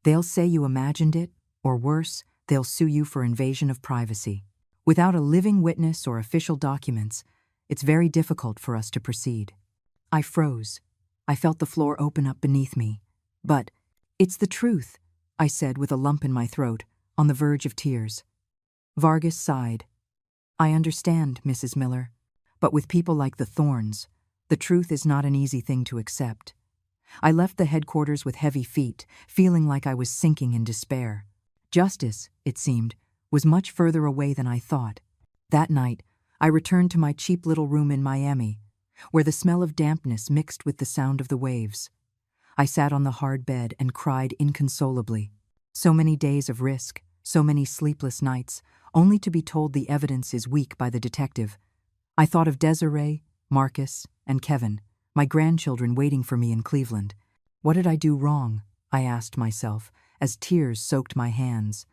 "They'll say you imagined it, or worse, they'll sue you for invasion of privacy. Without a living witness or official documents, it's very difficult for us to proceed." I froze. I felt the floor open up beneath me. "But it's the truth," I said with a lump in my throat, on the verge of tears. Vargas sighed. "I understand, Mrs. Miller, but with people like the Thorns, the truth is not an easy thing to accept." I left the headquarters with heavy feet, feeling like I was sinking in despair. Justice, it seemed, was much further away than I thought. That night, I returned to my cheap little room in Miami, where the smell of dampness mixed with the sound of the waves. I sat on the hard bed and cried inconsolably. So many days of risk, so many sleepless nights, only to be told the evidence is weak by the detective. I thought of Desiree, Marcus, and Kevin, my grandchildren waiting for me in Cleveland. What did I do wrong? I asked myself, as tears soaked my hands.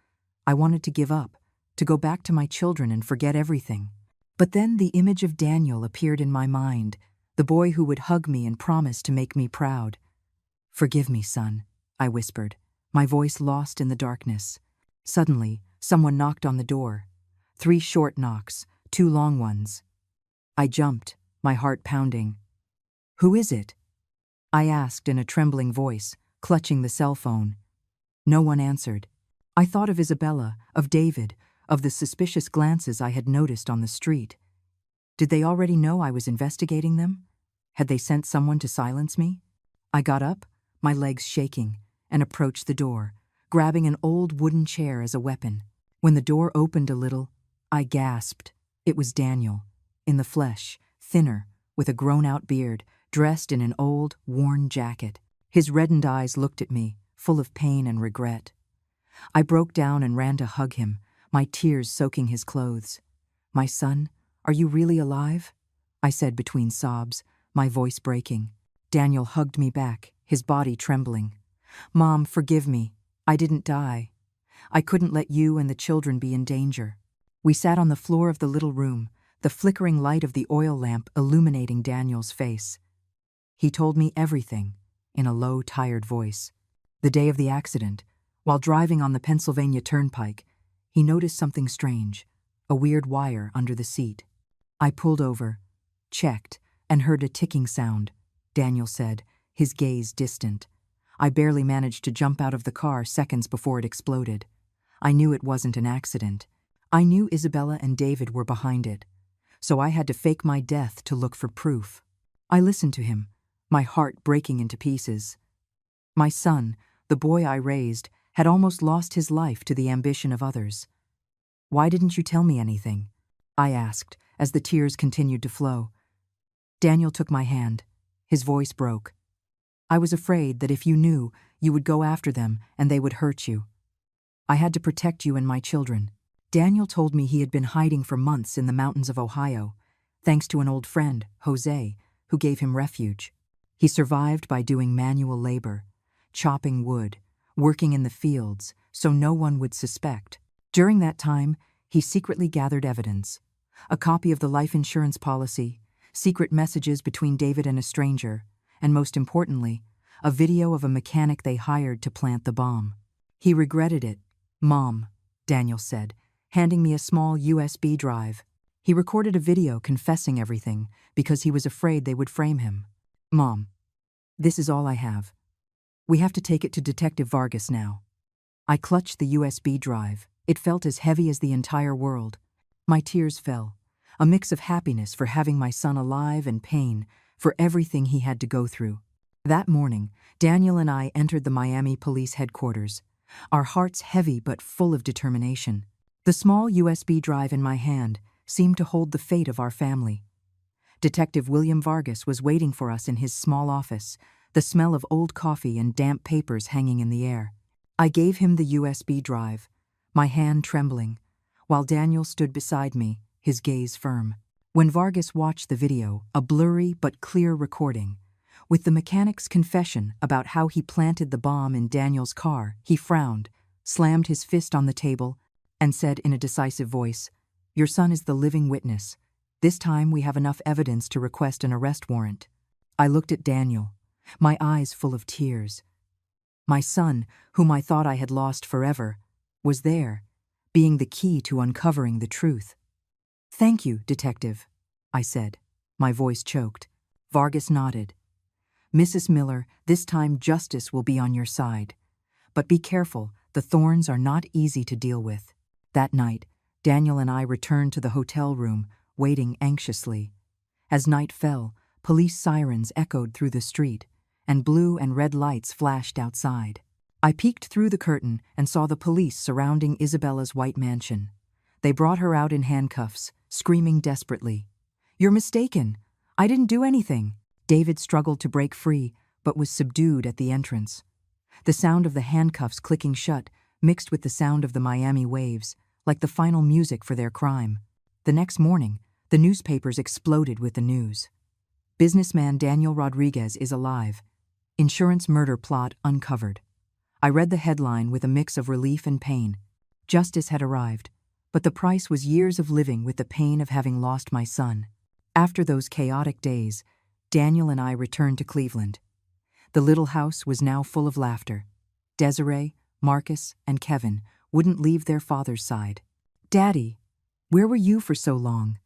I wanted to give up, to go back to my children and forget everything. But then the image of Daniel appeared in my mind, the boy who would hug me and promise to make me proud. "Forgive me, son," I whispered, my voice lost in the darkness. Suddenly, someone knocked on the door. 3 short knocks, 2 long ones. I jumped, my heart pounding. "Who is it?" I asked in a trembling voice, clutching the cell phone. No one answered. I thought of Isabella, of David, of the suspicious glances I had noticed on the street. Did they already know I was investigating them? Had they sent someone to silence me? I got up, my legs shaking, and approached the door, grabbing an old wooden chair as a weapon. When the door opened a little, I gasped. It was Daniel, in the flesh, thinner, with a grown-out beard, dressed in an old, worn jacket. His reddened eyes looked at me, full of pain and regret. I broke down and ran to hug him, my tears soaking his clothes. "My son, are you really alive?" I said between sobs, my voice breaking. Daniel hugged me back, his body trembling. "Mom, forgive me. I didn't die. I couldn't let you and the children be in danger." We sat on the floor of the little room, the flickering light of the oil lamp illuminating Daniel's face. He told me everything, in a low, tired voice. The day of the accident, while driving on the Pennsylvania Turnpike, he noticed something strange, a weird wire under the seat. I pulled over, checked, and heard a ticking sound, Daniel said, his gaze distant. I barely managed to jump out of the car seconds before it exploded. I knew it wasn't an accident. I knew Isabella and David were behind it, so I had to fake my death to look for proof. I listened to him, my heart breaking into pieces. My son, the boy I raised, had almost lost his life to the ambition of others. "Why didn't you tell me anything?" I asked, as the tears continued to flow. Daniel took my hand. His voice broke. "I was afraid that if you knew, you would go after them and they would hurt you. I had to protect you and my children." Daniel told me he had been hiding for months in the mountains of Ohio, thanks to an old friend, Jose, who gave him refuge. He survived by doing manual labor, chopping wood, working in the fields, so no one would suspect. During that time, he secretly gathered evidence: a copy of the life insurance policy, secret messages between David and a stranger, and most importantly, a video of a mechanic they hired to plant the bomb. He regretted it. "Mom," Daniel said, handing me a small USB drive. He recorded a video confessing everything because he was afraid they would frame him. "Mom, this is all I have. We have to take it to Detective Vargas now." I clutched the USB drive. It felt as heavy as the entire world. My tears fell, a mix of happiness for having my son alive and pain for everything he had to go through. That morning, Daniel and I entered the Miami police headquarters, our hearts heavy but full of determination. The small USB drive in my hand seemed to hold the fate of our family. Detective William Vargas was waiting for us in his small office, the smell of old coffee and damp papers hanging in the air. I gave him the USB drive, my hand trembling, while Daniel stood beside me, his gaze firm. When Vargas watched the video, a blurry but clear recording, with the mechanic's confession about how he planted the bomb in Daniel's car, he frowned, slammed his fist on the table, and said in a decisive voice, "Your son is the living witness. This time we have enough evidence to request an arrest warrant." I looked at Daniel, my eyes full of tears. My son, whom I thought I had lost forever, was there, being the key to uncovering the truth. "Thank you, Detective," I said, my voice choked. Vargas nodded. "Mrs. Miller, this time justice will be on your side. But be careful, the thorns are not easy to deal with." That night, Daniel and I returned to the hotel room, waiting anxiously. As night fell, police sirens echoed through the street, and blue and red lights flashed outside. I peeked through the curtain and saw the police surrounding Isabella's white mansion. They brought her out in handcuffs, screaming desperately. "You're mistaken. I didn't do anything." David struggled to break free, but was subdued at the entrance. The sound of the handcuffs clicking shut mixed with the sound of the Miami waves, like the final music for their crime. The next morning, the newspapers exploded with the news. "Businessman Daniel Rodriguez is alive. Insurance murder plot uncovered." I read the headline with a mix of relief and pain. Justice had arrived. But the price was years of living with the pain of having lost my son. After those chaotic days, Daniel and I returned to Cleveland. The little house was now full of laughter. Desiree, Marcus, and Kevin wouldn't leave their father's side. "Daddy, where were you for so long?"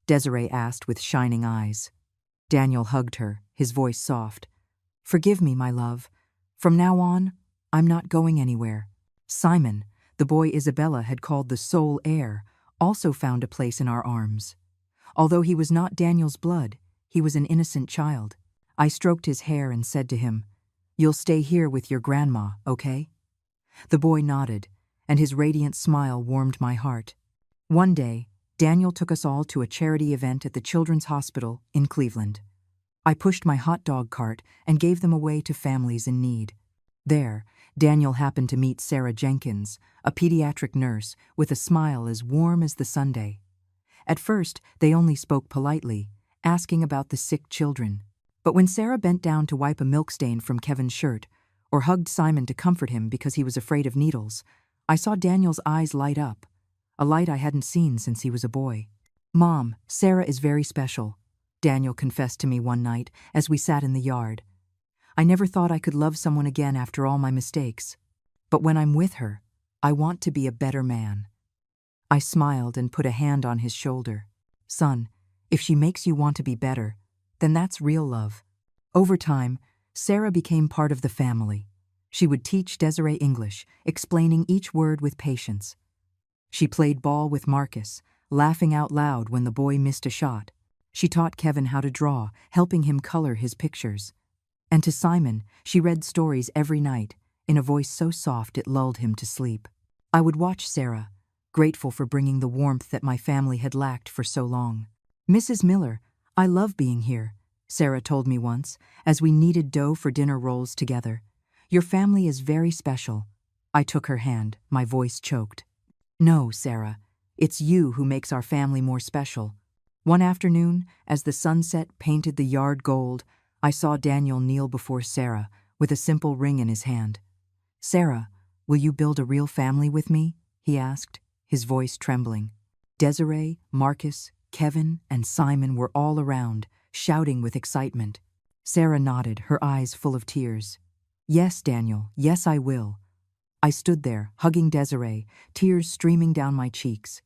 Desiree asked with shining eyes. Daniel hugged her, his voice soft. "Forgive me, my love. From now on, I'm not going anywhere." Simon, the boy Isabella had called the sole heir, also found a place in our arms. Although he was not Daniel's blood, he was an innocent child. I stroked his hair and said to him, "You'll stay here with your grandma, okay?" The boy nodded, and his radiant smile warmed my heart. One day, Daniel took us all to a charity event at the Children's Hospital in Cleveland. I pushed my hot dog cart and gave them away to families in need. There, Daniel happened to meet Sarah Jenkins, a pediatric nurse with a smile as warm as the Sunday. At first, they only spoke politely, asking about the sick children. But when Sarah bent down to wipe a milk stain from Kevin's shirt, or hugged Simon to comfort him because he was afraid of needles, I saw Daniel's eyes light up, a light I hadn't seen since he was a boy. "Mom, Sarah is very special," Daniel confessed to me one night as we sat in the yard. "I never thought I could love someone again after all my mistakes. But when I'm with her, I want to be a better man." I smiled and put a hand on his shoulder. "Son, if she makes you want to be better, then that's real love." Over time, Sarah became part of the family. She would teach Desiree English, explaining each word with patience. She played ball with Marcus, laughing out loud when the boy missed a shot. She taught Kevin how to draw, helping him color his pictures. And to Simon, she read stories every night, in a voice so soft it lulled him to sleep. I would watch Sarah, grateful for bringing the warmth that my family had lacked for so long. "Mrs. Miller, I love being here," Sarah told me once, as we kneaded dough for dinner rolls together. "Your family is very special." I took her hand, my voice choked. "No, Sarah, it's you who makes our family more special." One afternoon, as the sunset painted the yard gold, I saw Daniel kneel before Sarah with a simple ring in his hand. "Sarah, will you build a real family with me?" he asked, his voice trembling. Desiree, Marcus, Kevin, and Simon were all around, shouting with excitement. Sarah nodded, her eyes full of tears. "Yes, Daniel, yes, I will." I stood there, hugging Desiree, tears streaming down my cheeks.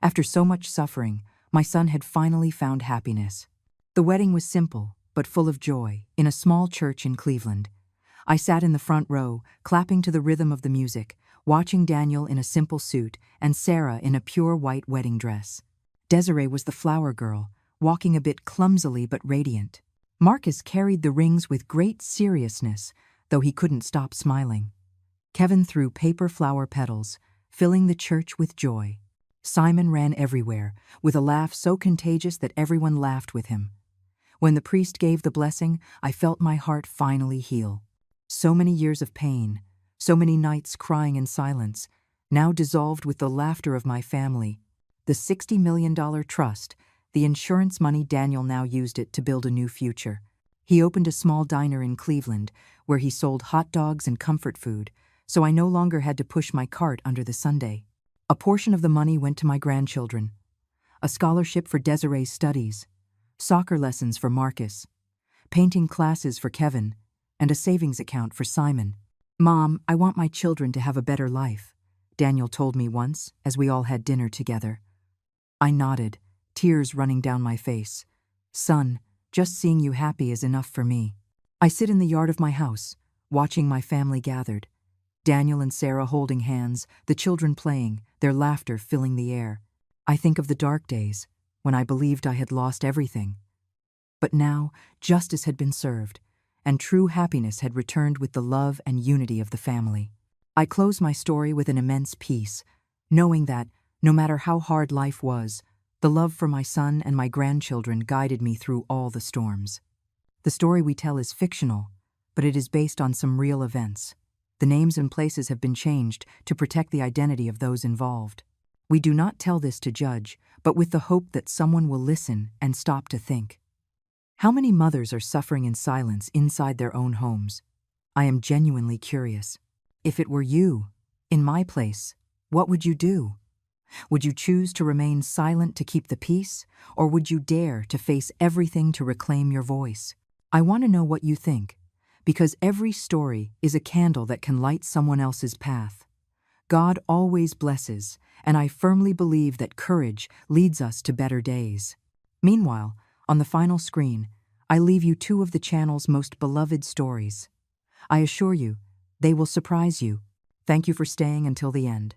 After so much suffering, my son had finally found happiness. The wedding was simple, but full of joy, in a small church in Cleveland. I sat in the front row, clapping to the rhythm of the music, watching Daniel in a simple suit and Sarah in a pure white wedding dress. Desiree was the flower girl, walking a bit clumsily but radiant. Marcus carried the rings with great seriousness, though he couldn't stop smiling. Kevin threw paper flower petals, filling the church with joy. Simon ran everywhere, with a laugh so contagious that everyone laughed with him. When the priest gave the blessing, I felt my heart finally heal. So many years of pain, so many nights crying in silence, now dissolved with the laughter of my family. The $60 million trust, the insurance money Daniel now used it to build a new future. He opened a small diner in Cleveland, where he sold hot dogs and comfort food, so I no longer had to push my cart under the Sunday. A portion of the money went to my grandchildren. A scholarship for Desiree's studies, soccer lessons for Marcus, painting classes for Kevin, and a savings account for Simon. "Mom, I want my children to have a better life," Daniel told me once, as we all had dinner together. I nodded, tears running down my face. "Son, just seeing you happy is enough for me." I sit in the yard of my house, watching my family gathered. Daniel and Sarah holding hands, the children playing, their laughter filling the air. I think of the dark days, when I believed I had lost everything. But now, justice had been served, and true happiness had returned with the love and unity of the family. I close my story with an immense peace, knowing that, no matter how hard life was, the love for my son and my grandchildren guided me through all the storms. The story we tell is fictional, but it is based on some real events. The names and places have been changed to protect the identity of those involved. We do not tell this to judge, but with the hope that someone will listen and stop to think. How many mothers are suffering in silence inside their own homes? I am genuinely curious. If it were you, in my place, what would you do? Would you choose to remain silent to keep the peace, or would you dare to face everything to reclaim your voice? I want to know what you think, because every story is a candle that can light someone else's path. God always blesses, and I firmly believe that courage leads us to better days. Meanwhile, on the final screen, I leave you two of the channel's most beloved stories. I assure you, they will surprise you. Thank you for staying until the end.